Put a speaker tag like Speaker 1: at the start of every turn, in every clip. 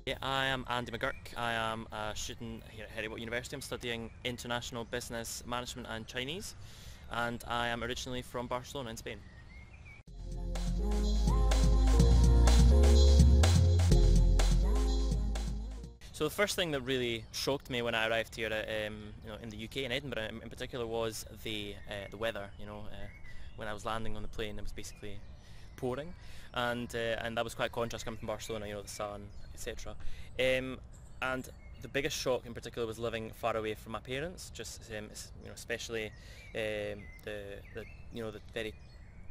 Speaker 1: Yeah, I am Andreu McGurk. I am a student here at Harry University. I'm studying International Business Management and Chinese, and I am originally from Barcelona in Spain. So the first thing that really shocked me when I arrived here, in the UK in Edinburgh in particular, was the weather. When I was landing on the plane, it was basically pouring, and that was quite a contrast coming from Barcelona. The sun, etc. And the biggest shock in particular was living far away from my parents. Especially the very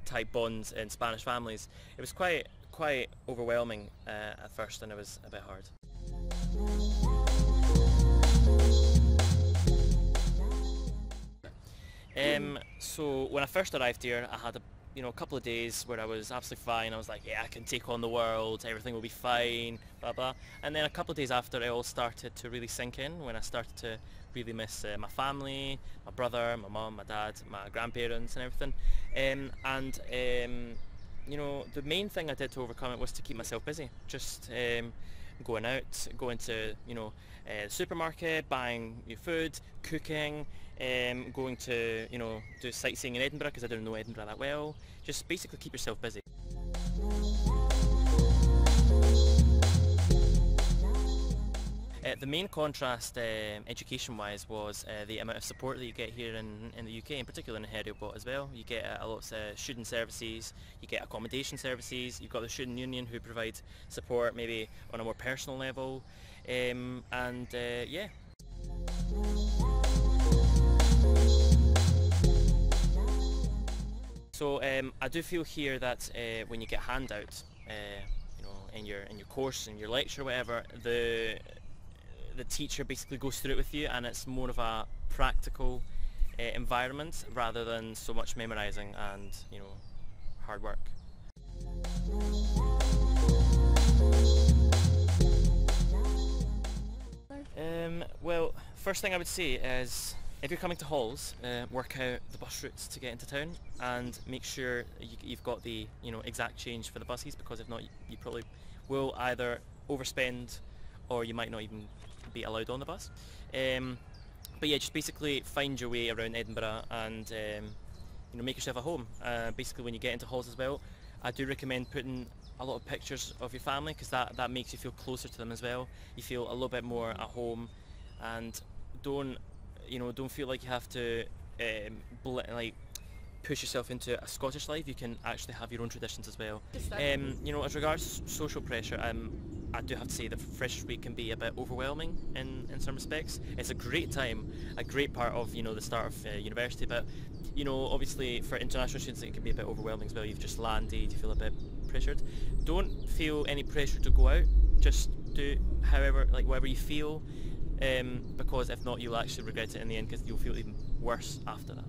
Speaker 1: tight bonds in Spanish families. It was quite overwhelming at first, and it was a bit hard. So when I first arrived here, I had a couple of days where I was absolutely fine. I was like, yeah, I can take on the world, everything will be fine, blah blah. And then a couple of days after, it all started to really sink in, when I started to really miss my family, my brother, my mum, my dad, my grandparents and everything. The main thing I did to overcome it was to keep myself busy. Just going out, going to the supermarket, buying your food, cooking, going to do sightseeing in Edinburgh because I didn't know Edinburgh that well. Just basically keep yourself busy. The main contrast education-wise was the amount of support that you get here in the UK, in particular in Heriot as well. You get a lot of student services, you get accommodation services, you've got the student union who provide support maybe on a more personal level, yeah. So I do feel here that when you get handouts, in your course, in your lecture, whatever, the teacher basically goes through it with you, and it's more of a practical environment rather than so much memorising and hard work. Well, first thing I would say is, if you're coming to halls, work out the bus routes to get into town and make sure you've got the exact change for the buses, because if not, you probably will either overspend or you might not even be allowed on the bus. But yeah, just basically find your way around Edinburgh and make yourself at home. Basically, when you get into halls as well, I do recommend putting a lot of pictures of your family, because that makes you feel closer to them as well. You feel a little bit more at home, and don't feel like you have to push yourself into a Scottish life. You can actually have your own traditions as well. As regards social pressure, I do have to say that Freshers' Week can be a bit overwhelming in some respects. It's a great time, a great part of the start of university, but obviously for international students it can be a bit overwhelming as well. You've just landed, you feel a bit pressured. Don't feel any pressure to go out. Just do whatever you feel, because if not, you'll actually regret it in the end, because you'll feel even worse after that.